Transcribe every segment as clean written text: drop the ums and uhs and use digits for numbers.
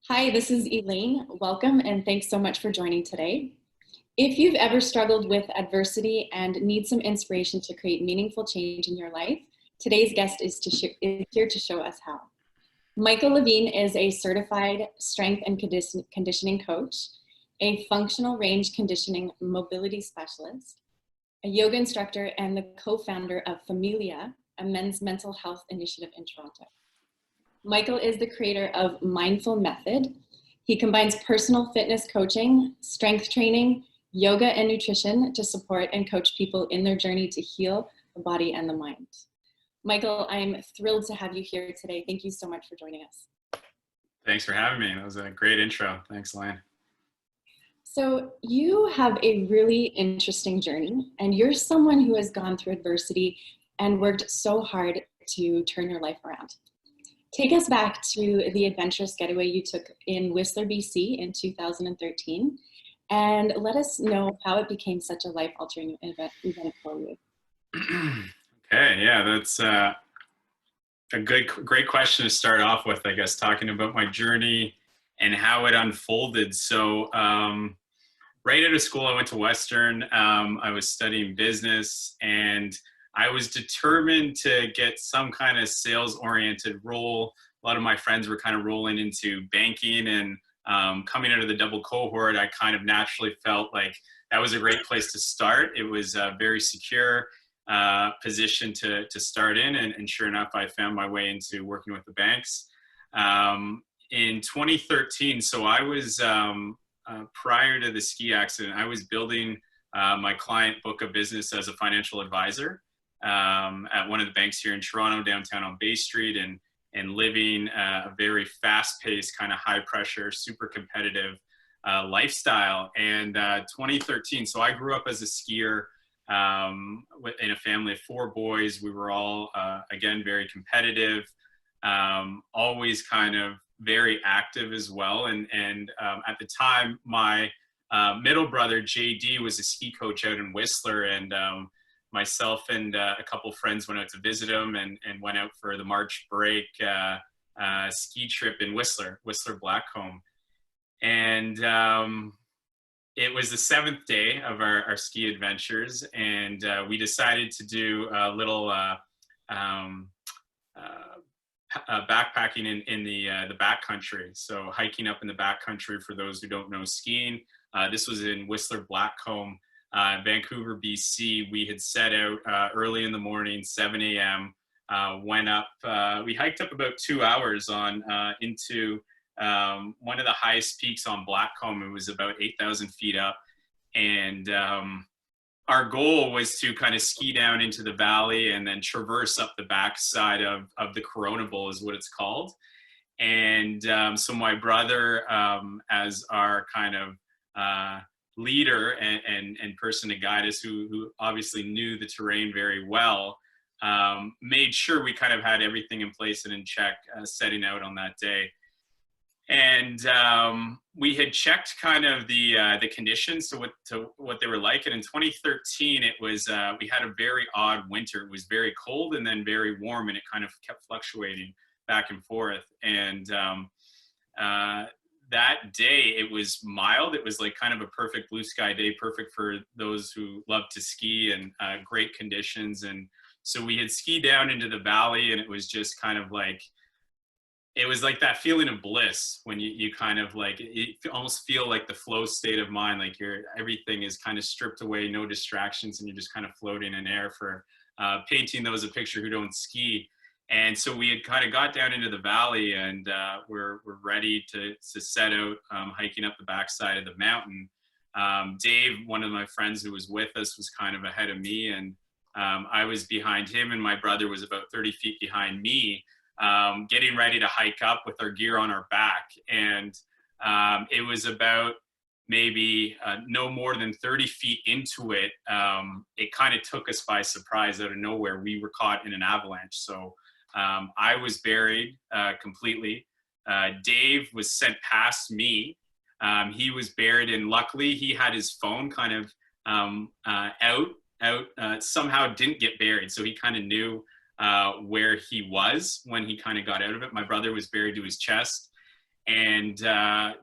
Hi, this is Elaine. Welcome and thanks so much for joining today. If you've ever struggled with adversity and need some inspiration to create meaningful change in your life, today's guest is here to show us how. Michael Levine is a certified strength and conditioning coach, a functional range conditioning mobility specialist, a yoga instructor, and the co-founder of Famiglia, a men's mental health initiative in Toronto. Michael is the creator of Mindful Method. He combines personal fitness coaching, strength training, yoga, and nutrition to support and coach people in their journey to heal the body and the mind. Michael, I'm thrilled to have you here today. Thank you so much for joining us. Thanks for having me. That was a great intro. Thanks, Elaine. So you have a really interesting journey, and you're someone who has gone through adversity and worked so hard to turn your life around. Take us back to the adventurous getaway you took in Whistler, BC in 2013, and let us know how it became such a life-altering event for you. Okay, yeah, that's a great question to start off with, I guess, talking about my journey and how it unfolded. So right out of school, I went to Western. I was studying business, and I was determined to get some kind of sales-oriented role. A lot of my friends were kind of rolling into banking, and coming out of the double cohort, I kind of naturally felt like that was a great place to start. It was a very secure position to start in, and sure enough, I found my way into working with the banks. In 2013, so I was, prior to the ski accident, I was building my client book of business as a financial advisor at one of the banks here in Toronto, downtown on Bay Street, and living a very fast-paced, kind of high-pressure, super competitive lifestyle. And 2013, so I grew up as a skier in a family of 4 boys. We were all, again, very competitive, always kind of very active as well. And at the time, my middle brother, JD, was a ski coach out in Whistler, and myself and a couple friends went out to visit him and went out for the March break ski trip in Whistler Blackcomb. And it was the 7th day of our ski adventures, and we decided to do a little backpacking in the backcountry. So hiking up in the backcountry, for those who don't know skiing. This was in Whistler Blackcomb, Vancouver, BC. We had set out early in the morning, 7 a.m., went up, we hiked up about 2 hours on into one of the highest peaks on Blackcomb. It was about 8,000 feet up. And our goal was to kind of ski down into the valley and then traverse up the backside of the Corona Bowl, is what it's called. And so my brother, as our kind of leader and person to guide us, who obviously knew the terrain very well, made sure we kind of had everything in place and in check setting out on that day. And we had checked kind of the conditions to what they were like. And in 2013, it was we had a very odd winter. It was very cold and then very warm, and it kind of kept fluctuating back and forth. And that day, it was mild. It was like kind of a perfect blue sky day, perfect for those who love to ski, and great conditions. And so we had skied down into the valley, and it was just kind of like, it was like that feeling of bliss when you kind of like, you almost feel like the flow state of mind, like everything is kind of stripped away, no distractions, and you're just kind of floating in air, for painting those a picture who don't ski. And so we had kind of got down into the valley, and we're ready to set out hiking up the backside of the mountain. Dave, one of my friends who was with us, was kind of ahead of me, and I was behind him, and my brother was about 30 feet behind me, getting ready to hike up with our gear on our back. And it was about maybe no more than 30 feet into it. It kind of took us by surprise out of nowhere. We were caught in an avalanche. So I was buried completely. Dave was sent past me. He was buried, and luckily he had his phone kind of out, somehow didn't get buried. So he kind of knew where he was when he kind of got out of it. My brother was buried to his chest. And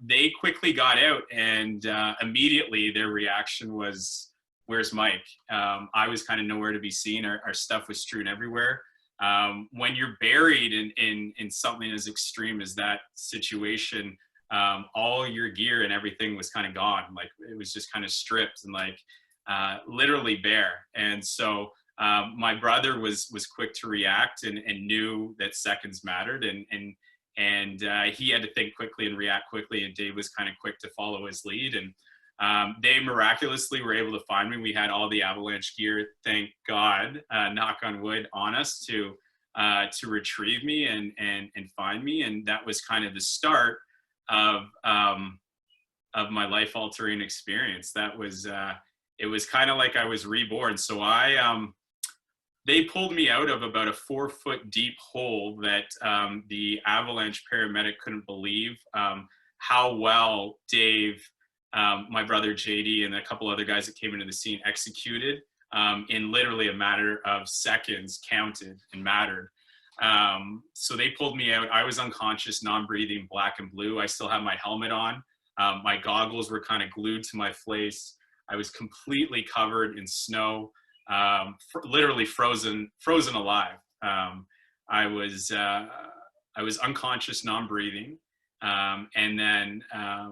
they quickly got out, and immediately their reaction was, "Where's Mike?" I was kind of nowhere to be seen. Our stuff was strewn everywhere. When you're buried in something as extreme as that situation, all your gear and everything was kind of gone. Like, it was just kind of stripped and like literally bare. And so my brother was quick to react and knew that seconds mattered, and he had to think quickly and react quickly, and Dave was kind of quick to follow his lead. And they miraculously were able to find me. We had all the avalanche gear, thank God, knock on wood, on us to retrieve me and find me. And that was kind of the start of my life altering experience. That was it was kind of like I was reborn. So they pulled me out of about a 4-foot deep hole that the avalanche paramedic couldn't believe how well Dave, my brother JD, and a couple other guys that came into the scene executed in literally a matter of seconds, counted and mattered. So they pulled me out. I was unconscious, non-breathing, black and blue. I still had my helmet on. My goggles were kind of glued to my face. I was completely covered in snow. Literally frozen alive. I was unconscious, non-breathing, and then I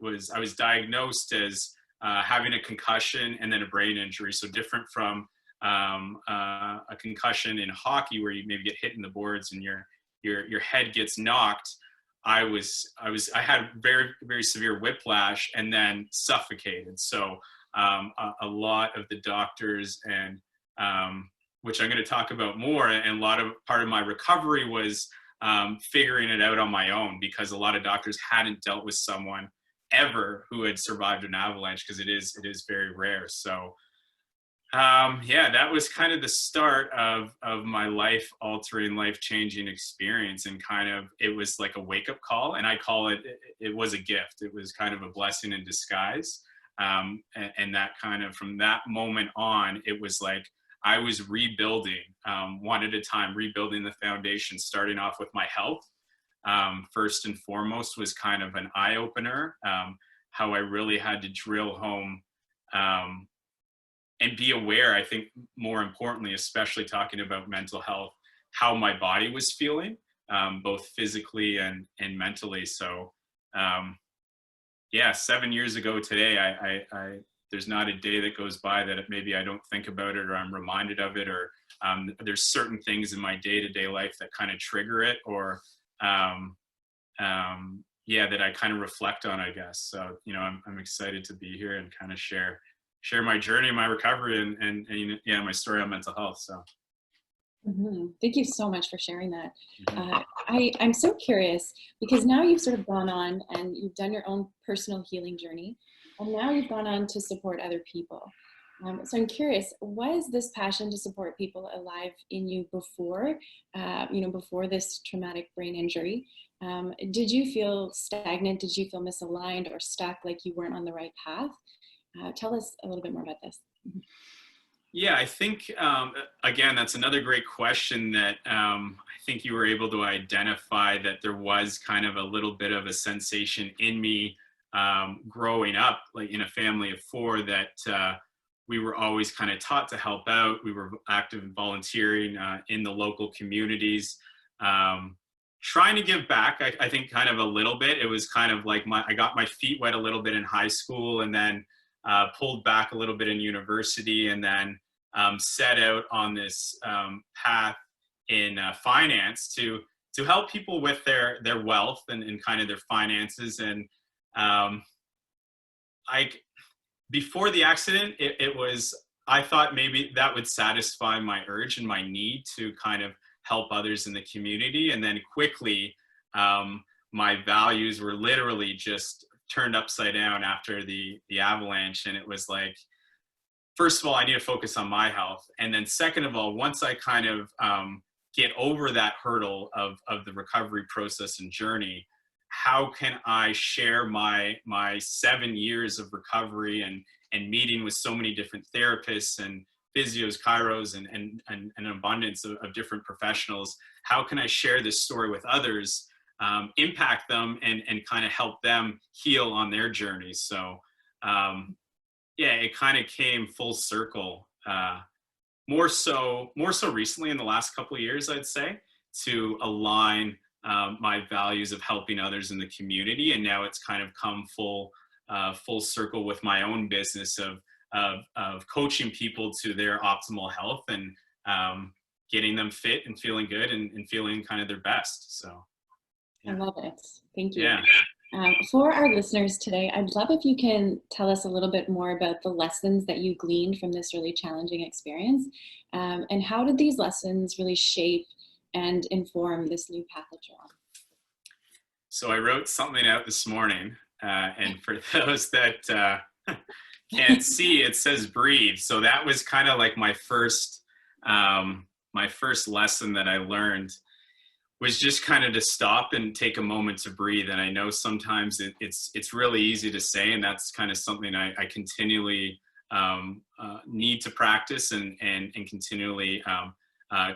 was diagnosed as having a concussion and then a brain injury. So different from a concussion in hockey, where you maybe get hit in the boards and your head gets knocked. I had very, very severe whiplash and then suffocated. So a lot of the doctors, and which I'm going to talk about more, and part of my recovery was figuring it out on my own, because a lot of doctors hadn't dealt with someone ever who had survived an avalanche, because it is very rare. So that was kind of the start of my life altering, life changing experience. And kind of, it was like a wake up call, and I call it was a gift. It was kind of a blessing in disguise. And that kind of, from that moment on, it was like I was rebuilding one at a time, rebuilding the foundation, starting off with my health. First and foremost was kind of an eye opener, how I really had to drill home and be aware, I think more importantly, especially talking about mental health, how my body was feeling, both physically and mentally. So 7 years ago today, I there's not a day that goes by that maybe I don't think about it, or I'm reminded of it, or there's certain things in my day-to-day life that kind of trigger it, or that I kind of reflect on, I guess. So, I'm excited to be here and kind of share my journey, my recovery, and my story on mental health. So. Mm-hmm. Thank you so much for sharing that. I'm so curious, because now you've sort of gone on and you've done your own personal healing journey, and now you've gone on to support other people. So I'm curious, was this passion to support people alive in you before, before this traumatic brain injury? Did you feel stagnant? Did you feel misaligned or stuck, like you weren't on the right path? Tell us a little bit more about this. Yeah, I think, again, that's another great question that I think you were able to identify, that there was kind of a little bit of a sensation in me growing up, like in a family of 4, that we were always kind of taught to help out. We were active in volunteering in the local communities, trying to give back, I think kind of a little bit. It was kind of like I got my feet wet a little bit in high school, and then pulled back a little bit in university, and then set out on this path in finance to help people with their wealth and kind of their finances. And before the accident, I thought maybe that would satisfy my urge and my need to kind of help others in the community. And then quickly, my values were literally just turned upside down after the avalanche. And it was like, first of all, I need to focus on my health. And then second of all, once I kind of get over that hurdle of the recovery process and journey, how can I share my 7 years of recovery and meeting with so many different therapists and physios, chiros, and an abundance of different professionals? How can I share this story with others impact them and kind of help them heal on their journey. So yeah, it kind of came full circle. More so recently in the last couple of years, I'd say, to align my values of helping others in the community. And now it's kind of come full circle with my own business of coaching people to their optimal health and getting them fit and feeling good and feeling kind of their best. So I love it. Thank you. yeah. For our listeners today, I'd love if you can tell us a little bit more about the lessons that you gleaned from this really challenging experience, and how did these lessons really shape and inform this new path that you're on? So I wrote something out this morning, and for those that can't see, it says breathe. So that was kind of like my first lesson that I learned, was just kind of to stop and take a moment to breathe. And I know sometimes it's really easy to say, and that's kind of something I continually need to practice and continually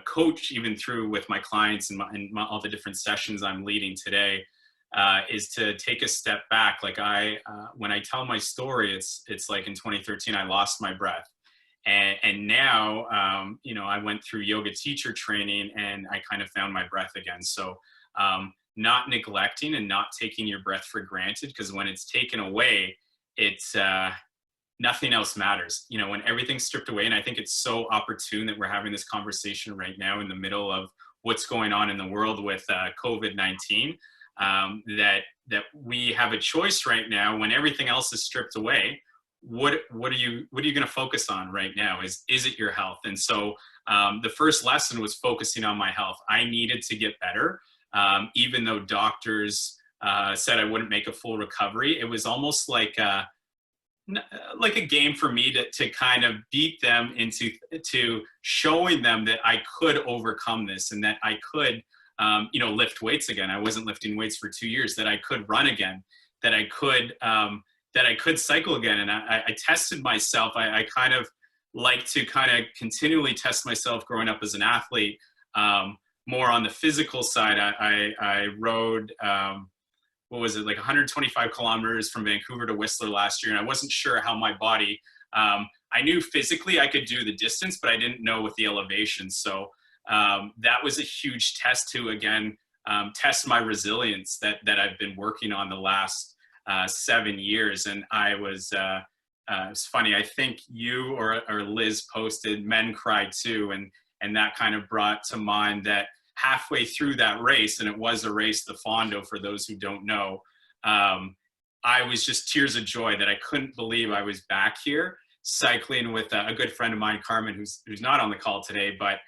coach even through with my clients and all the different sessions I'm leading today, is to take a step back. Like when I tell my story, it's like in 2013, I lost my breath. And now, I went through yoga teacher training and I kind of found my breath again. So not neglecting and not taking your breath for granted, because when it's taken away, it's nothing else matters. When everything's stripped away, and I think it's so opportune that we're having this conversation right now in the middle of what's going on in the world with COVID-19, that we have a choice right now when everything else is stripped away. What are you going to focus on right now? Is it your health? And so the first lesson was focusing on my health. I needed to get better, even though doctors said I wouldn't make a full recovery. It was almost like a game for me to kind of beat them into showing them that I could overcome this, and that I could lift weights again. I wasn't lifting weights for 2 years. That I could run again. That I could cycle again. And I tested myself. I kind of like to kind of continually test myself growing up as an athlete, more on the physical side. I rode, what was it, like 125 kilometers from Vancouver to Whistler last year. And I wasn't sure how my body, I knew physically I could do the distance, but I didn't know with the elevation. So that was a huge test to, again, test my resilience that I've been working on the last 7 years. And I was, it's funny, I think you or Liz posted Men Cry Too, and that kind of brought to mind that halfway through that race, and it was a race, the Fondo, for those who don't know, I was just tears of joy that I couldn't believe I was back here cycling with a good friend of mine, Carmen, who's not on the call today, but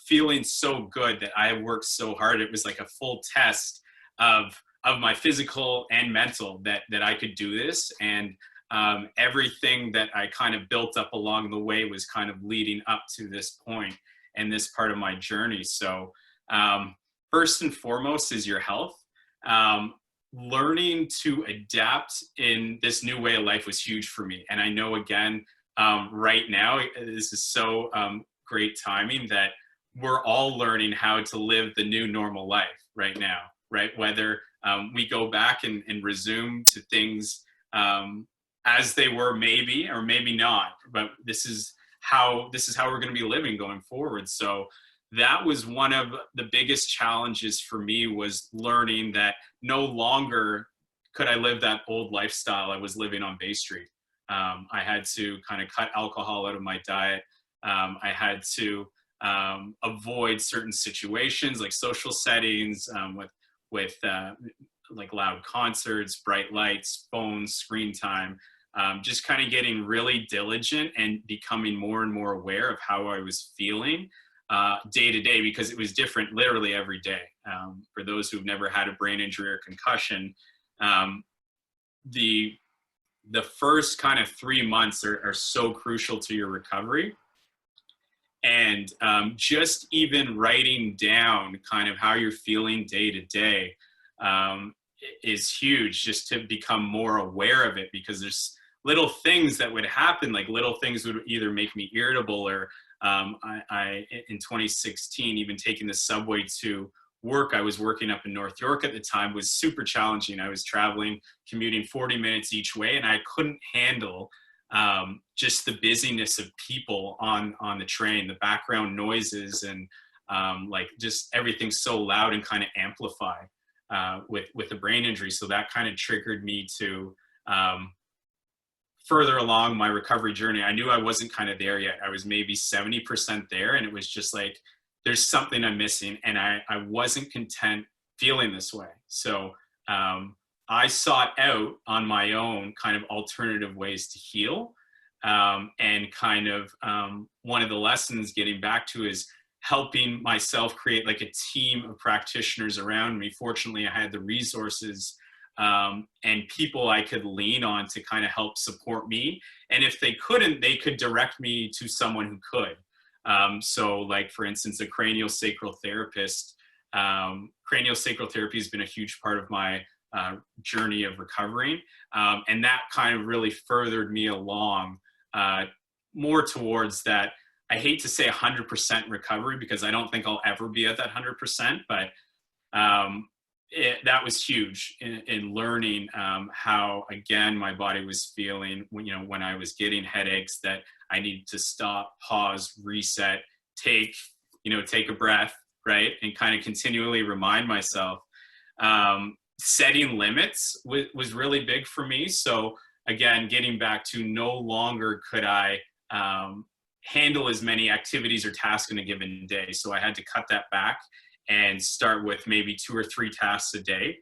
feeling so good that I worked so hard. It was like a full test of my physical and mental that I could do this. And everything that I kind of built up along the way was kind of leading up to this point and this part of my journey. So first and foremost is your health. Learning to adapt in this new way of life was huge for me. And I know, again, right now, this is so great timing that we're all learning how to live the new normal life right now, right? Whether we go back and resume to things as they were, maybe or maybe not, but this is how we're going to be living going forward. So that was one of the biggest challenges for me, was learning that no longer could I live that old lifestyle I was living on Bay Street. I had to kind of cut alcohol out of my diet. I had to avoid certain situations like social settings, with like loud concerts, bright lights, phones, screen time, just kind of getting really diligent and becoming more and more aware of how I was feeling day to day, because it was different literally every day. For those who've never had a brain injury or concussion, the first kind of 3 months are so crucial to your recovery. And just even writing down kind of how you're feeling day to day is huge, just to become more aware of it, because there's little things that would happen, like little things would either make me irritable, or I in 2016, even taking the subway to work. I was working up in North York at the time, was super challenging. I was traveling, commuting 40 minutes each way, and I couldn't handle just the busyness of people on the train, the background noises, and like just everything's so loud and kind of amplified with a brain injury. So that kind of triggered me to further along my recovery journey. I knew I wasn't kind of there yet. I was maybe 70% there, and it was just like, there's something I'm missing, and I wasn't content feeling this way. So I sought out on my own kind of alternative ways to heal. And kind of one of the lessons getting back to is helping myself create like a team of practitioners around me. Fortunately, I had the resources and people I could lean on to kind of help support me. And if they couldn't, they could direct me to someone who could. So like, for instance, a craniosacral therapist. Craniosacral therapy has been a huge part of my journey of recovering. And that kind of really furthered me along more towards that. I hate to say 100% recovery because I don't think I'll ever be at that 100%, but that was huge in learning how, again, my body was feeling when I was getting headaches, that I needed to stop, pause, reset, take a breath, right? And kind of continually remind myself. Setting limits was really big for me. So again, getting back to no longer could I handle as many activities or tasks in a given day. So I had to cut that back and start with maybe 2 or 3 tasks a day.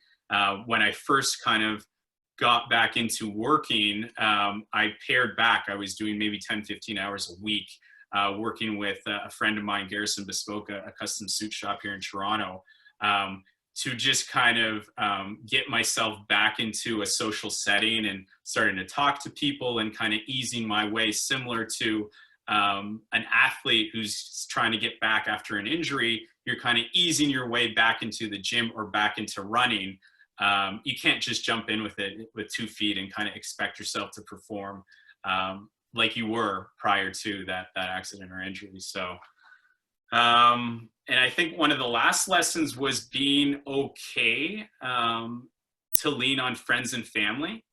When I first kind of got back into working, I pared back. I was doing maybe 10, 15 hours a week, working with a friend of mine, Garrison Bespoke, a custom suit shop here in Toronto, to just kind of get myself back into a social setting and starting to talk to people and kind of easing my way, similar to an athlete who's trying to get back after an injury. You're kind of easing your way back into the gym or back into running. You can't just jump in with it with 2 feet and kind of expect yourself to perform like you were prior to that accident or injury. So, and I think one of the last lessons was being okay to lean on friends and family,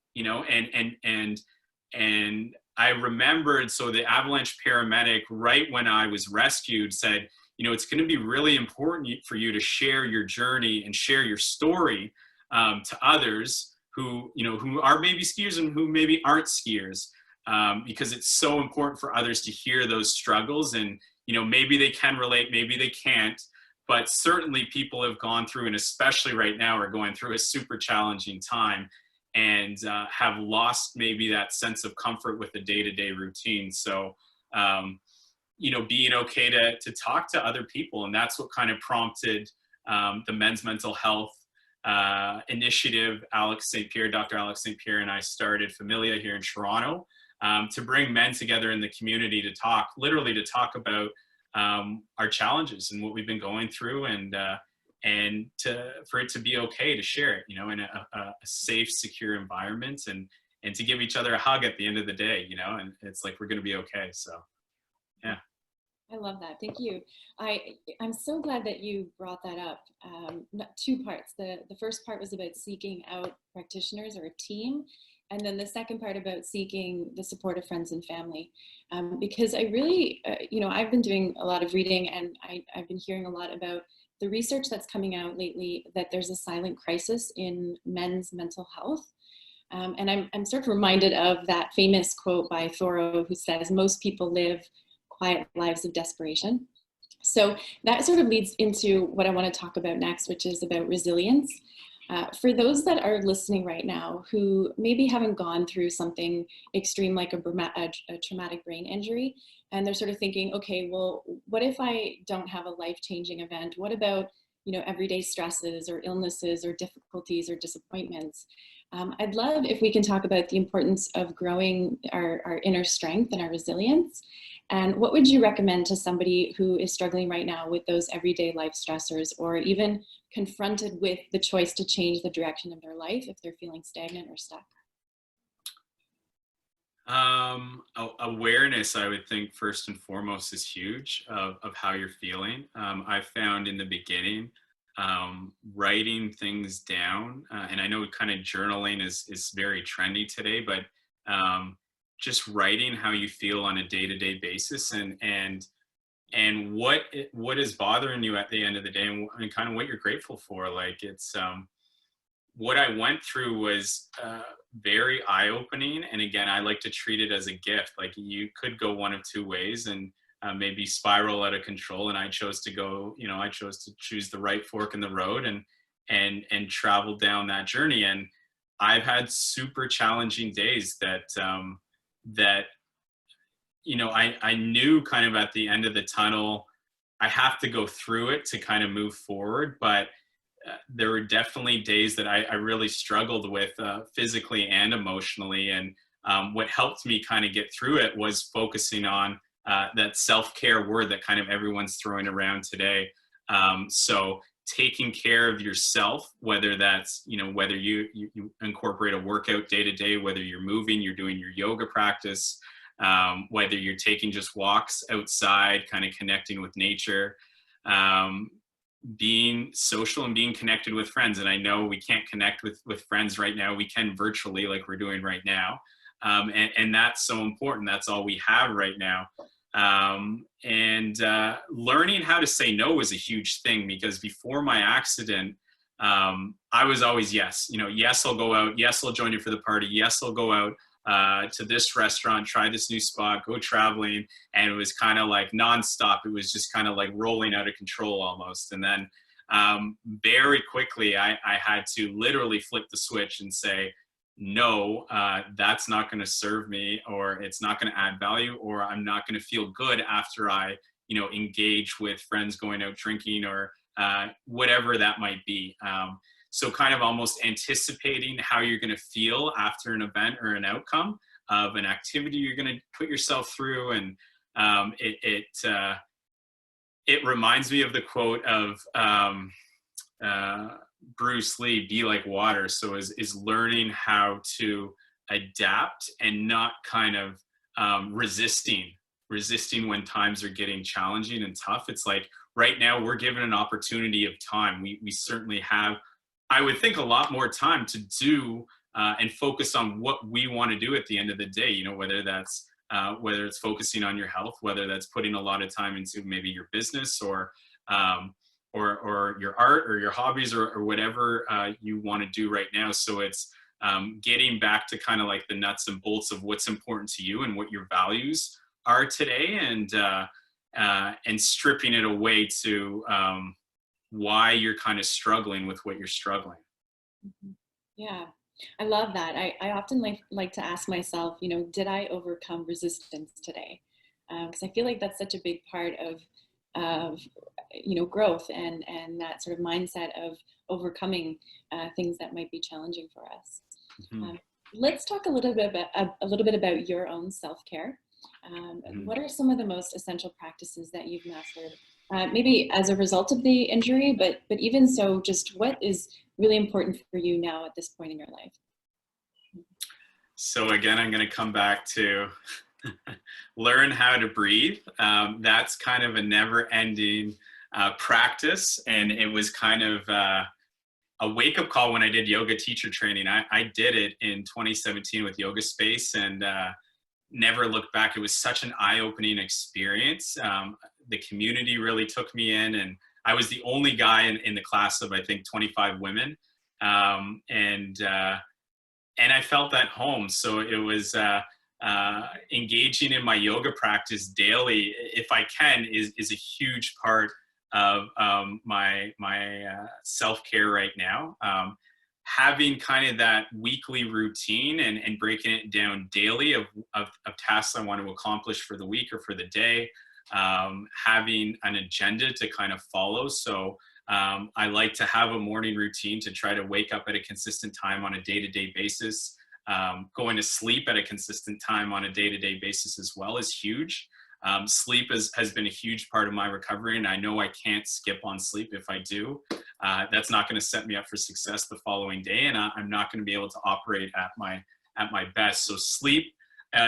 and I remembered, so the avalanche paramedic, right when I was rescued, said, it's going to be really important for you to share your journey and share your story to others who are maybe skiers and who maybe aren't skiers, because it's so important for others to hear those struggles. And, maybe they can relate, maybe they can't, but certainly people have gone through, and especially right now are going through a super challenging time, and have lost maybe that sense of comfort with the day-to-day routine. So, being okay to talk to other people. And that's what kind of prompted the men's mental health initiative. Dr. Alex St. Pierre and I started Famiglia here in Toronto to bring men together in the community to talk about our challenges and what we've been going through, and for it to be okay to share it, in a safe, secure environment, and to give each other a hug at the end of the day, and it's like, we're going to be okay. So, yeah. I love that. Thank you. I'm so glad that you brought that up. 2 parts. The first part was about seeking out practitioners or a team. And then the second part about seeking the support of friends and family. Because I really, I've been doing a lot of reading, and I've been hearing a lot about the research that's coming out lately, that there's a silent crisis in men's mental health. And I'm sort of reminded of that famous quote by Thoreau, who says, most people live quiet lives of desperation. So that sort of leads into what I want to talk about next, which is about resilience. For those that are listening right now who maybe haven't gone through something extreme like a traumatic brain injury, and they're sort of thinking, okay, well, what if I don't have a life-changing event? What about, everyday stresses or illnesses or difficulties or disappointments? I'd love if we can talk about the importance of growing our inner strength and our resilience. And what would you recommend to somebody who is struggling right now with those everyday life stressors, or even confronted with the choice to change the direction of their life if they're feeling stagnant or stuck? Awareness, I would think, first and foremost, is huge of how you're feeling. I found in the beginning, writing things down. And I know kind of journaling is very trendy today, but just writing how you feel on a day-to-day basis, and what is bothering you at the end of the day, and kind of what you're grateful for. Like, it's what I went through was very eye-opening. And again, I like to treat it as a gift. Like, you could go one of two ways, and maybe spiral out of control. And I chose to go, I chose to choose the right fork in the road, and travel down that journey. And I've had super challenging days that I knew kind of at the end of the tunnel, I have to go through it to kind of move forward. But there were definitely days that I really struggled with physically and emotionally. And what helped me kind of get through it was focusing on that self-care word that kind of everyone's throwing around today. So taking care of yourself, whether that's, whether you incorporate a workout day to day, whether you're moving, you're doing your yoga practice, whether you're taking just walks outside, kind of connecting with nature, being social and being connected with friends. And I know we can't connect with friends right now. We can virtually, like we're doing right now. And that's so important. That's all we have right now. Learning how to say no was a huge thing, because before my accident, I was always yes. Yes, I'll go out. Yes, I'll join you for the party. Yes, I'll go out to this restaurant, try this new spot, go traveling. And it was kind of like nonstop. It was just kind of like rolling out of control almost. And then very quickly, I had to literally flip the switch and say, no, that's not going to serve me, or it's not going to add value, or I'm not going to feel good after I, engage with friends going out drinking, or whatever that might be. So kind of almost anticipating how you're going to feel after an event or an outcome of an activity you're going to put yourself through. And it reminds me of the quote of Bruce Lee, be like water. So is learning how to adapt and not kind of resisting when times are getting challenging and tough. It's like right now we're given an opportunity of time. We certainly have, I would think, a lot more time to do and focus on what we want to do at the end of the day, whether it's focusing on your health, whether that's putting a lot of time into maybe your business, or your art, or your hobbies, or whatever you want to do right now. So it's getting back to kind of like the nuts and bolts of what's important to you and what your values are today, and stripping it away to why you're kind of struggling with what you're struggling. Yeah, I love that. I often like to ask myself, did I overcome resistance today? Because I feel like that's such a big part of growth, and that sort of mindset of overcoming things that might be challenging for us. Mm-hmm. Let's talk a little bit about your own self-care. Mm-hmm. What are some of the most essential practices that you've mastered, maybe as a result of the injury, but even so, just what is really important for you now at this point in your life? So again, I'm going to come back to learn how to breathe. That's kind of a never-ending practice, and it was kind of a wake-up call when I did yoga teacher training. I did it in 2017 with Yoga Space, and never looked back. It was such an eye-opening experience. The community really took me in, and I was the only guy in the class of, I think, 25 women, and I felt at home. So it was engaging in my yoga practice daily, if I can, is a huge part of my self-care right now. Having kind of that weekly routine and breaking it down daily of tasks I want to accomplish for the week or for the day, having an agenda to kind of follow. So I like to have a morning routine to try to wake up at a consistent time on a day-to-day basis. Going to sleep at a consistent time on a day-to-day basis as well is huge. Sleep has been a huge part of my recovery, and I know I can't skip on sleep. If I do, that's not going to set me up for success the following day, and I'm not going to be able to operate at my best. So sleep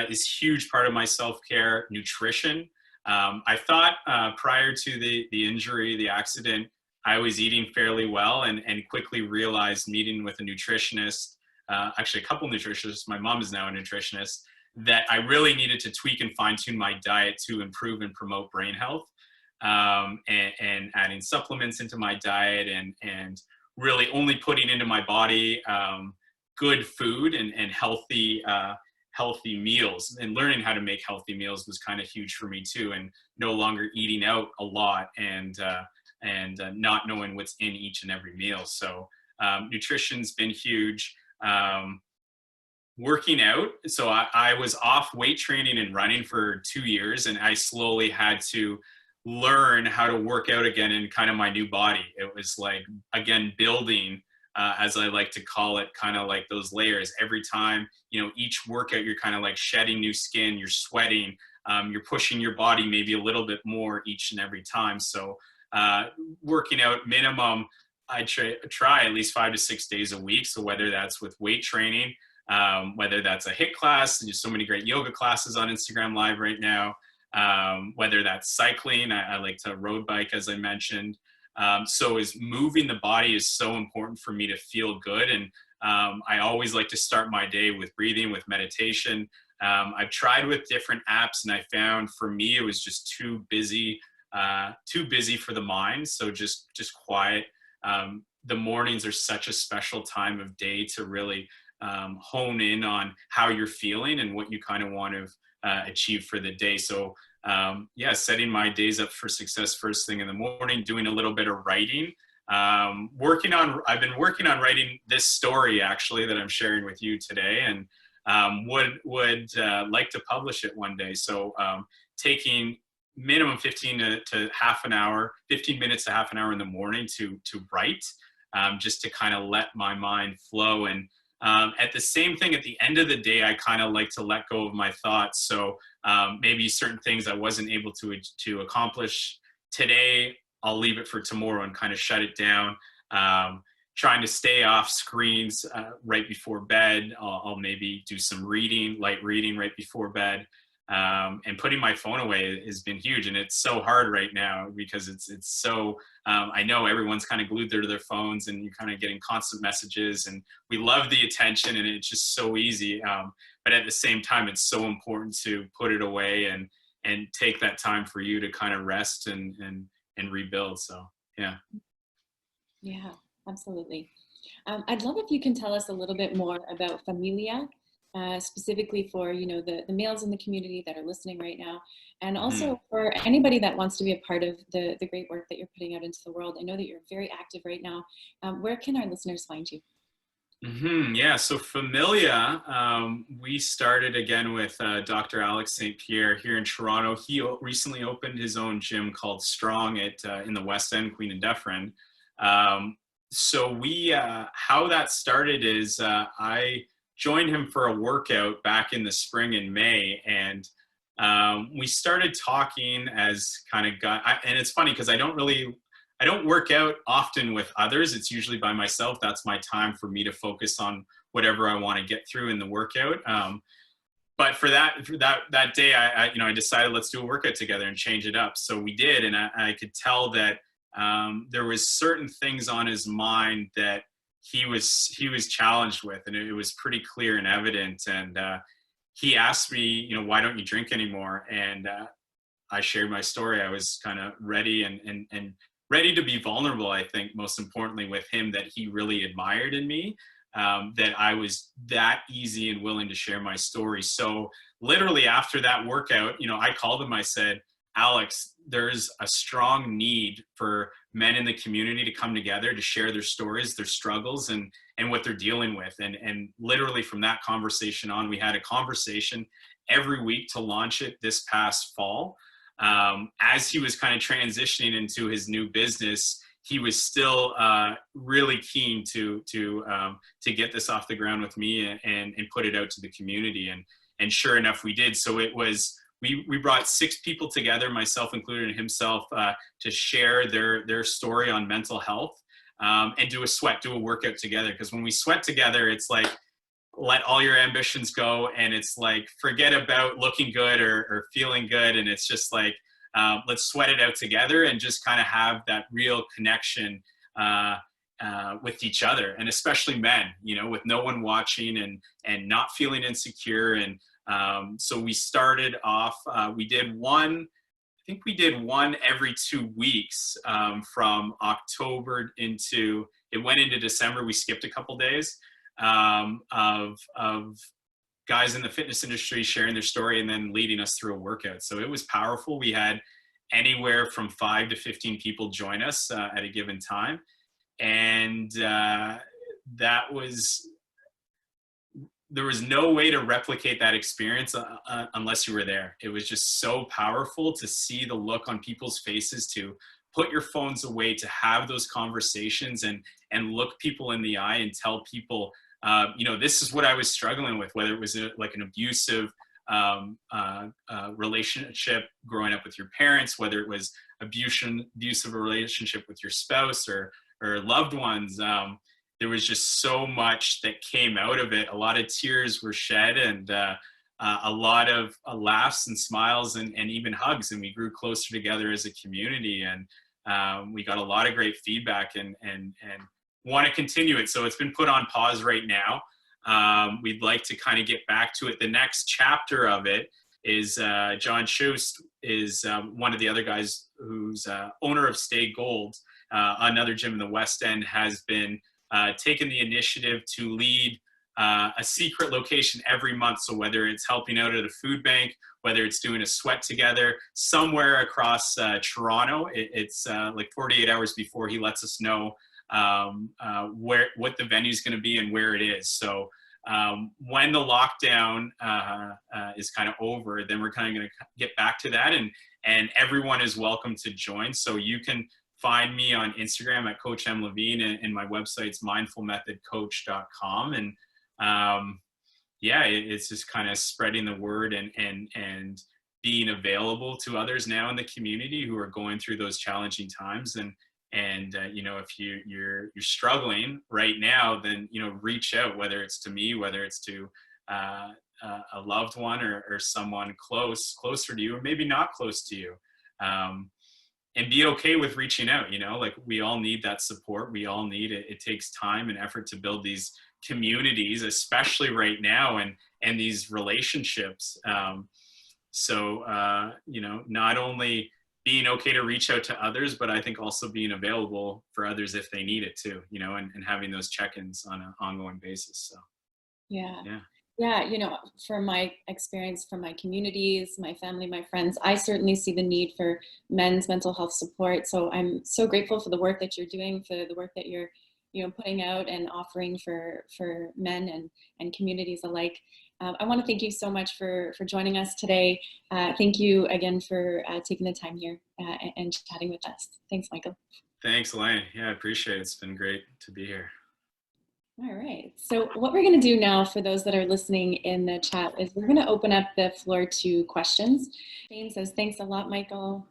is a huge part of my self-care. Nutrition. I thought prior to the injury, the accident, I was eating fairly well, and quickly realized, meeting with a nutritionist, actually a couple nutritionists, my mom is now a nutritionist, that I really needed to tweak and fine tune my diet to improve and promote brain health, and adding supplements into my diet, and really only putting into my body good food and healthy meals. And learning how to make healthy meals was kind of huge for me too, and no longer eating out a lot, and not knowing what's in each and every meal. So nutrition's been huge. Working out. So I was off weight training and running for 2 years, and I slowly had to learn how to work out again in kind of my new body. It was like, again, building, as I like to call it, kind of like those layers. Every time, each workout, you're kind of like shedding new skin, you're sweating, you're pushing your body maybe a little bit more each and every time. So working out minimum, I try at least 5 to 6 days a week. So whether that's with weight training, whether that's a HIIT class, there's so many great yoga classes on Instagram Live right now, whether that's cycling, I like to road bike, as I mentioned. So is moving the body is so important for me to feel good. And I always like to start my day with breathing, with meditation. I've tried with different apps, and I found for me, it was just too busy for the mind. So just quiet. The mornings are such a special time of day to really hone in on how you're feeling and what you kind of want to achieve for the day. So setting my days up for success first thing in the morning, doing a little bit of writing, I've been working on writing this story actually that I'm sharing with you today, and would like to publish it one day. So taking minimum 15 minutes to half an hour in the morning to write, just to kind of let my mind flow. And at the same thing, at the end of the day, I kind of like to let go of my thoughts. So maybe certain things I wasn't able to accomplish today, I'll leave it for tomorrow and kind of shut it down. Trying to stay off screens right before bed. I'll maybe do some light reading right before bed. And putting my phone away has been huge. And it's so hard right now because it's so, I know everyone's kind of glued to their phones, and you're kind of getting constant messages, and we love the attention, and it's just so easy. But at the same time, it's so important to put it away and take that time for you to kind of rest and rebuild. So, yeah. Yeah, absolutely. I'd love if you can tell us a little bit more about Famiglia, specifically for the males in the community that are listening right now, and also for anybody that wants to be a part of the great work that you're putting out into the world. I know that you're very active right now. Where can our listeners find you? Yeah, so Famiglia, we started again with Dr. Alex St. Pierre here in Toronto. He recently opened his own gym called Strong in the West End, Queen and Dufferin. So we, how that started is I joined him for a workout back in the spring in May, and we started talking as kind of and it's funny because I don't work out often with others. It's usually by myself. That's my time for me to focus on whatever I want to get through in the workout. But for that day, I decided let's do a workout together and change it up. So we did, and I could tell that there was certain things on his mind that he was challenged with, and it was pretty clear and evident. And he asked me, why don't you drink anymore? And I shared my story. I was kind of ready and ready to be vulnerable. I think most importantly with him, that he really admired in me, that I was that easy and willing to share my story. So literally after that workout, I called him. I said, Alex, there's a strong need for men in the community to come together to share their stories, their struggles, and what they're dealing with. And literally from that conversation on, we had a conversation every week to launch it this past fall. As he was kind of transitioning into his new business, he was still really keen to get this off the ground with me and put it out to the community. And sure enough, we did. So it was, we brought 6 people together, myself included and himself, to share their story on mental health, and do a workout together. Because when we sweat together, it's like, let all your ambitions go, and it's like, forget about looking good or feeling good. And it's just like, let's sweat it out together and just kind of have that real connection with each other, and especially men, with no one watching and not feeling insecure. And so we started off, we did one every 2 weeks, from October it went into December. We skipped a couple days, of guys in the fitness industry sharing their story and then leading us through a workout. So it was powerful. We had anywhere from 5 to 15 people join us at a given time. And there was no way to replicate that experience unless you were there. It was just so powerful to see the look on people's faces, to put your phones away, to have those conversations and look people in the eye and tell people, this is what I was struggling with, whether it was like an abusive relationship growing up with your parents, whether it was abusive relationship with your spouse or loved ones. There was just so much that came out of it. A lot of tears were shed, and a lot of laughs and smiles and even hugs. And we grew closer together as a community. And we got a lot of great feedback and want to continue it. So it's been put on pause right now. We'd like to kind of get back to it. The next chapter of it is John Schust is one of the other guys who's owner of Stay Gold, another gym in the West End, has been taken the initiative to lead a secret location every month. So whether it's helping out at a food bank, whether it's doing a sweat together somewhere across Toronto, it's like 48 hours before he lets us know what the venue is going to be and where it is. So when the lockdown is kind of over, then we're kind of going to get back to that, and everyone is welcome to join. So you can find me on Instagram at Coach M Levine, and my website's mindfulmethodcoach.com. And it's just kind of spreading the word and being available to others now in the community who are going through those challenging times. And if you're struggling right now, then reach out, whether it's to me, whether it's to a loved one or someone closer to you, or maybe not close to you. And be okay with reaching out. Like, we all need that support. We all need it. It takes time and effort to build these communities, especially right now, and these relationships. Not only being okay to reach out to others, but I think also being available for others if they need it too, and having those check-ins on an ongoing basis. So, yeah. From my experience, from my communities, my family, my friends, I certainly see the need for men's mental health support. So I'm so grateful for the work that you're doing, for the work that you're, putting out and offering for men and communities alike. I want to thank you so much for joining us today. Thank you again for taking the time here and chatting with us. Thanks, Michael. Thanks, Elaine. Yeah, I appreciate it. It's been great to be here. All right. So what we're going to do now, for those that are listening in the chat, is we're going to open up the floor to questions. Jane says, thanks a lot, Michael.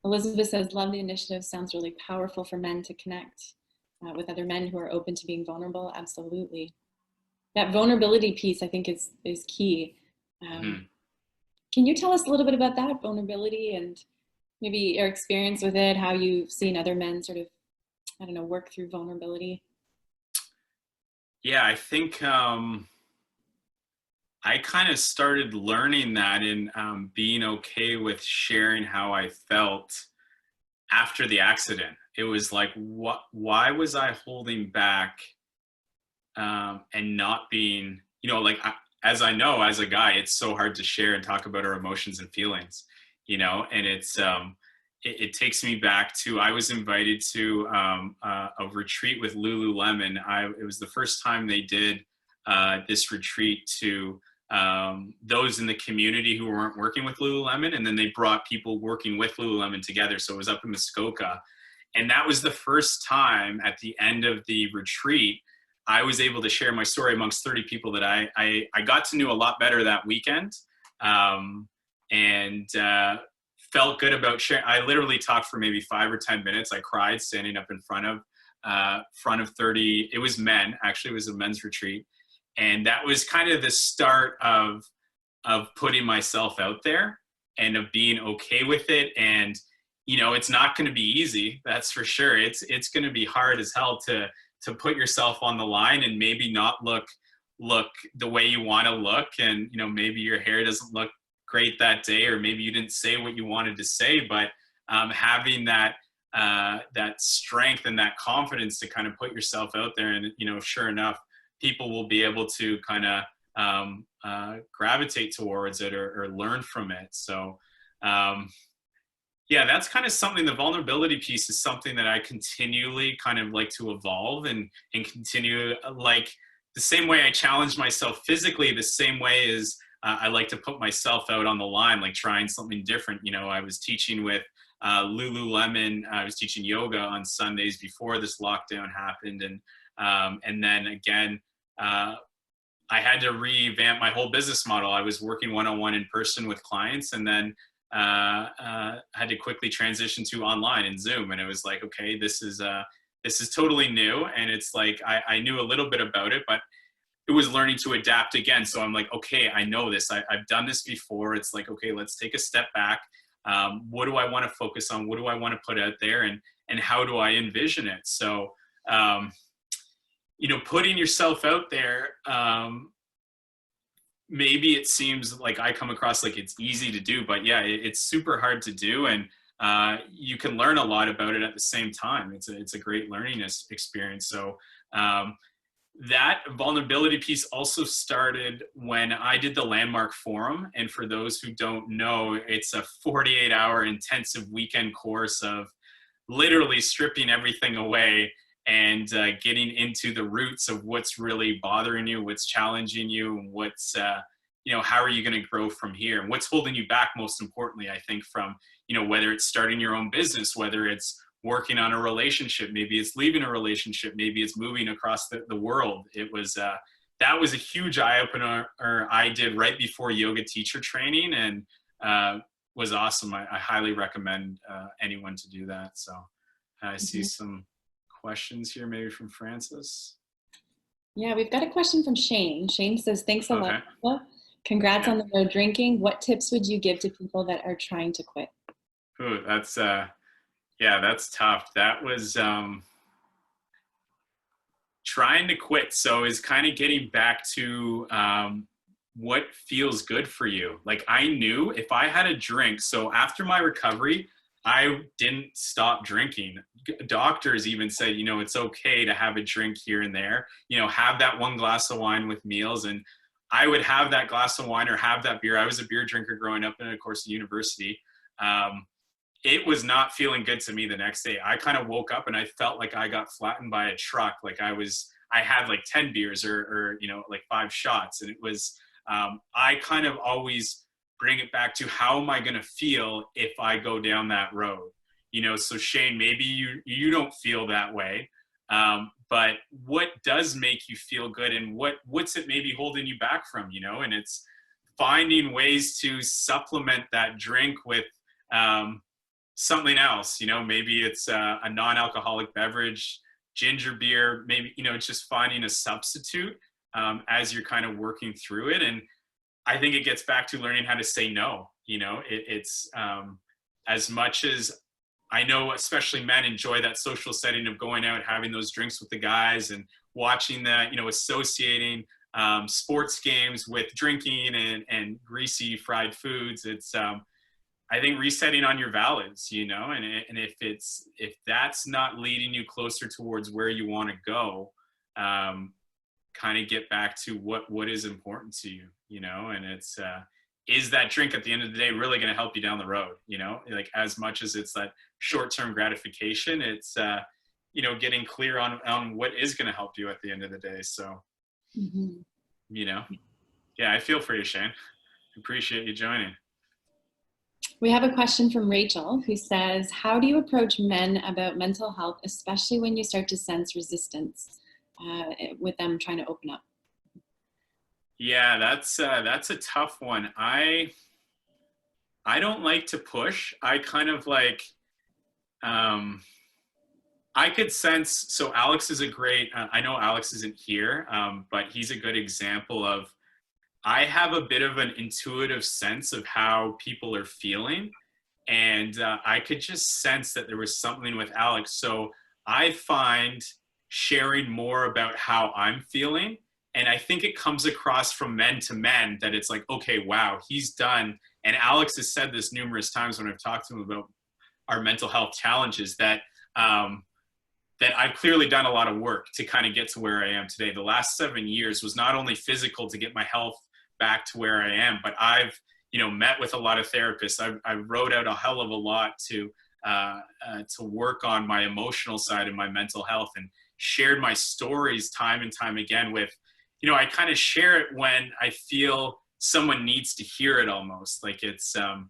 Elizabeth says, love the initiative. Sounds really powerful for men to connect with other men who are open to being vulnerable. Absolutely. That vulnerability piece, I think, is key. Can you tell us a little bit about that vulnerability and maybe your experience with it, how you've seen other men sort of, work through vulnerability? Yeah, I think I kind of started learning that in being okay with sharing how I felt after the accident. It was like, why was I holding back and not being, as I know, as a guy, it's so hard to share and talk about our emotions and feelings, and it's, it takes me back to, I was invited to a retreat with Lululemon. It was the first time they did this retreat to those in the community who weren't working with Lululemon, and then they brought people working with Lululemon together. So it was up in Muskoka, and that was the first time at the end of the retreat I was able to share my story amongst 30 people that I got to know a lot better that weekend, and felt good about sharing. I literally talked for maybe 5 or 10 minutes. I cried standing up in front of 30. It was men, actually. It was a men's retreat. And that was kind of the start of putting myself out there. and of being okay with it. And, you know, it's not going to be easy. That's for sure. It's going to be hard as hell to put yourself on the line and maybe not look the way you want to look. And, you know, maybe your hair doesn't look great that day, or maybe you didn't say what you wanted to say, but having that strength and that confidence to kind of put yourself out there, and, you know, sure enough, people will be able to kind of gravitate towards it, or learn from it. So yeah, that's kind of something. The vulnerability piece is something that I continually kind of like to evolve and continue, like the same way I challenge myself physically, the same way as I like to put myself out on the line, like trying something different. You know, I was teaching with Lululemon. I was teaching yoga on Sundays before this lockdown happened. And then again, I had to revamp my whole business model. I was working one-on-one in person with clients, and then had to quickly transition to online and Zoom. And it was like, okay, this is totally new. And it's like, I knew a little bit about it, but it was learning to adapt again. So I'm like, okay, I know this. I've done this before. It's like, okay, let's take a step back. What do I want to focus on? What do I want to put out there? And how do I envision it? So, you know, putting yourself out there, maybe it seems like I come across like it's easy to do, but yeah, it's super hard to do. And you can learn a lot about it at the same time. It's a great learning experience. So that vulnerability piece also started when I did the Landmark Forum. And for those who don't know, it's a 48-hour intensive weekend course of literally stripping everything away and getting into the roots of what's really bothering you, what's challenging you, and what's, you know, how are you going to grow from here? And what's holding you back, most importantly, I think, from, you know, whether it's starting your own business, whether it's working on a relationship, maybe it's leaving a relationship, maybe it's moving across the world. It was, that was a huge eye-opener I did right before yoga teacher training, and was awesome. I highly recommend anyone to do that. So I see some questions here, maybe from Francis. Yeah, we've got a question from Shane. Shane says, thanks a lot, Michael. Congrats on the no drinking. What tips would you give to people that are trying to quit? Ooh, that's yeah, that's tough. That was trying to quit. So is kind of getting back to what feels good for you. Like, I knew if I had a drink, so after my recovery, I didn't stop drinking. Doctors even said, you know, it's okay to have a drink here and there, you know, have that one glass of wine with meals. And I would have that glass of wine or have that beer. I was a beer drinker growing up, and of course, university. It was not feeling good to me the next day. I kind of woke up and I felt like I got flattened by a truck. Like I had like 10 beers or, you know, like 5 shots. And it was, I kind of always bring it back to how am I going to feel if I go down that road, you know? So Shane, maybe you don't feel that way. But what does make you feel good, and what's it maybe holding you back from, you know? And it's finding ways to supplement that drink with, something else, you know, maybe it's a non-alcoholic beverage, ginger beer, maybe, you know, it's just finding a substitute as you're kind of working through it. And I think it gets back to learning how to say no. You know, it's as much as I know, especially men enjoy that social setting of going out, having those drinks with the guys and watching that, you know, associating sports games with drinking and greasy fried foods. It's, I think, resetting on your values, you know, and if that's not leading you closer towards where you want to go, kind of get back to what is important to you, you know, and it's, is that drink at the end of the day really going to help you down the road? You know, like as much as it's that short-term gratification, it's, you know, getting clear on what is going to help you at the end of the day. So, you know, yeah, I feel for you, Shane. Appreciate you joining. We have a question from Rachel who says, how do you approach men about mental health, especially when you start to sense resistance with them trying to open up? Yeah, that's a tough one. I don't like to push. I kind of like, I could sense, so Alex is a great, I know Alex isn't here, but he's a good example of, I have a bit of an intuitive sense of how people are feeling. And I could just sense that there was something with Alex. So I find sharing more about how I'm feeling. And I think it comes across from men to men that it's like, okay, wow, he's done. And Alex has said this numerous times when I've talked to him about our mental health challenges, that that I've clearly done a lot of work to kind of get to where I am today. The last 7 years was not only physical to get my health back to where I am, but I've, met with a lot of therapists. I wrote out a hell of a lot to work on my emotional side and my mental health, and shared my stories time and time again with, I kind of share it when I feel someone needs to hear it, almost like it's a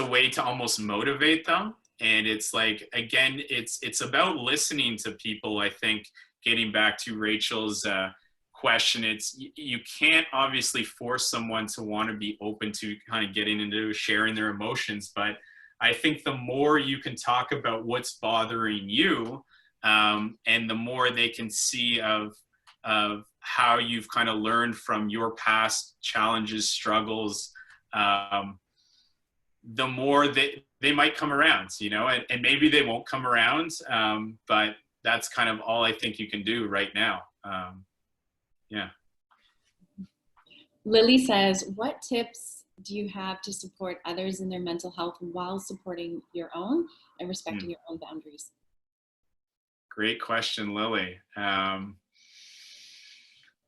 way to almost motivate them. And it's like, again, it's about listening to people. I think, getting back to Rachel's question, you can't obviously force someone to want to be open to kind of getting into sharing their emotions, but I think the more you can talk about what's bothering you, and the more they can see of how you've kind of learned from your past challenges, struggles, the more they might come around, and maybe they won't come around, but that's kind of all I think you can do right now. Yeah. Lily says, what tips do you have to support others in their mental health while supporting your own and respecting your own boundaries? Great question, Lily.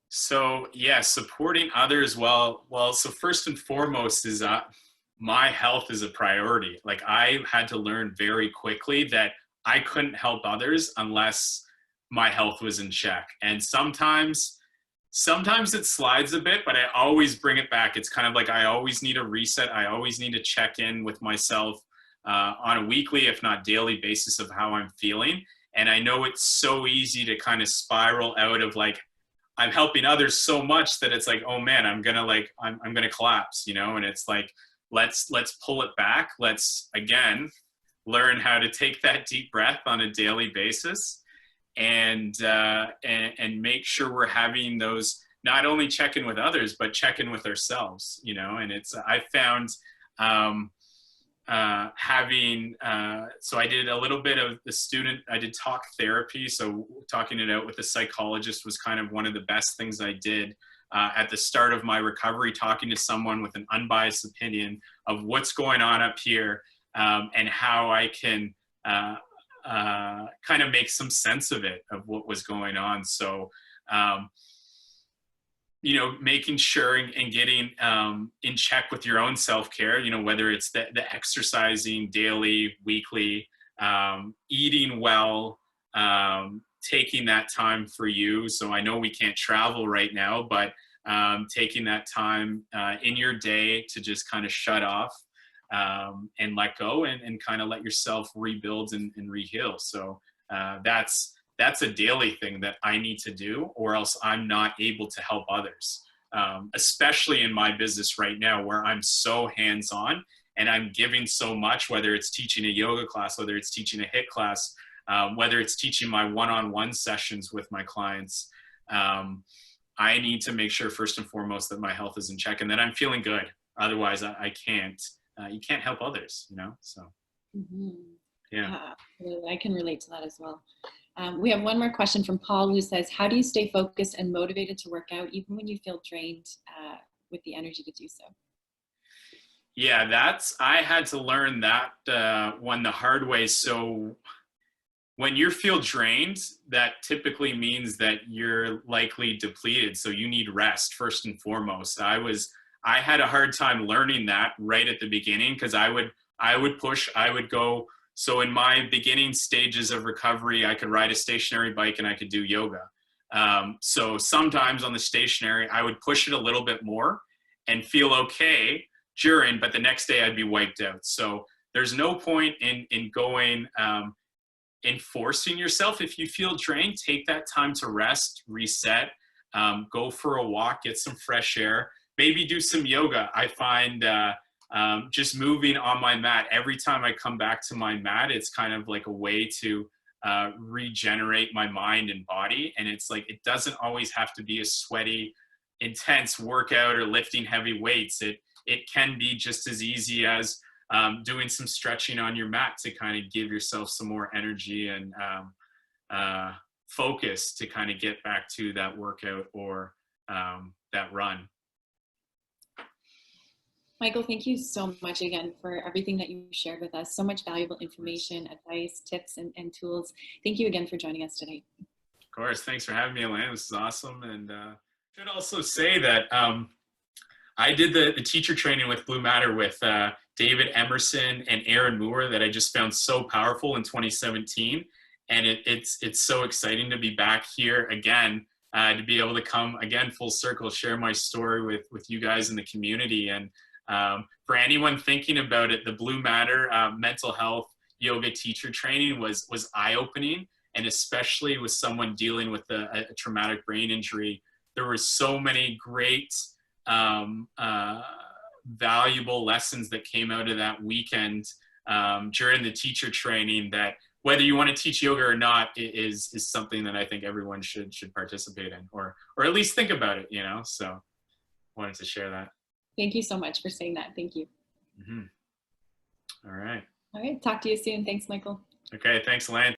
So yeah, supporting others. Well, so first and foremost is my health is a priority. Like, I had to learn very quickly that I couldn't help others unless my health was in check. And sometimes it slides a bit, but I always bring it back. It's kind of like I always need a reset. I always need to check in with myself on a weekly, if not daily basis, of how I'm feeling. And I know it's so easy to kind of spiral out of like, I'm helping others so much that it's like, oh man, I'm gonna collapse, and it's like, let's pull it back. Let's, again, learn how to take that deep breath on a daily basis, and make sure we're having those, not only check in with others, but check in with ourselves, and I found having, so I did a little bit of I did talk therapy. So talking it out with a psychologist was kind of one of the best things I did at the start of my recovery, talking to someone with an unbiased opinion of what's going on up here, and how I can kind of make some sense of it, of what was going on. So, making sure and getting in check with your own self-care, whether it's the exercising daily, weekly, eating well, taking that time for you. So I know we can't travel right now, but taking that time in your day to just kind of shut off, and let go, and kind of let yourself rebuild and reheal. So that's a daily thing that I need to do, or else I'm not able to help others, especially in my business right now, where I'm so hands-on and I'm giving so much, whether it's teaching a yoga class, whether it's teaching a HIIT class, whether it's teaching my one-on-one sessions with my clients. I need to make sure first and foremost that my health is in check and that I'm feeling good. Otherwise I can't, you can't help others, so. Mm-hmm. Yeah. I can relate to that as well. We have one more question from Paul, who says, how do you stay focused and motivated to work out even when you feel drained with the energy to do so? Yeah, I had to learn that one the hard way. So when you feel drained, that typically means that you're likely depleted. So you need rest first and foremost. I had a hard time learning that right at the beginning, because I would push, I would go. So in my beginning stages of recovery, I could ride a stationary bike and I could do yoga. So sometimes on the stationary, I would push it a little bit more and feel okay during, but the next day I'd be wiped out. So there's no point in going, in forcing yourself. If you feel drained, take that time to rest, reset, go for a walk, get some fresh air, maybe do some yoga. I find just moving on my mat, every time I come back to my mat, it's kind of like a way to regenerate my mind and body. And it's like, it doesn't always have to be a sweaty, intense workout or lifting heavy weights. It can be just as easy as doing some stretching on your mat to kind of give yourself some more energy and focus to kind of get back to that workout or that run. Michael, thank you so much again for everything that you shared with us. So much valuable information, advice, tips, and tools. Thank you again for joining us today. Of course. Thanks for having me, Alana. This is awesome. And I should also say that I did the teacher training with Blue Matter with David Emerson and Aaron Moore that I just found so powerful in 2017. And it's so exciting to be back here again, to be able to come again full circle, share my story with you guys in the community. And for anyone thinking about it, the Blue Matter mental health yoga teacher training was eye-opening, and especially with someone dealing with a traumatic brain injury, there were so many great valuable lessons that came out of that weekend during the teacher training that whether you want to teach yoga or not is something that I think everyone should participate in or at least think about it, you know. So wanted to share that. Thank you so much for saying that. Thank you. All right. All right. Talk to you soon. Thanks, Michael. Okay. Thanks, Elaine.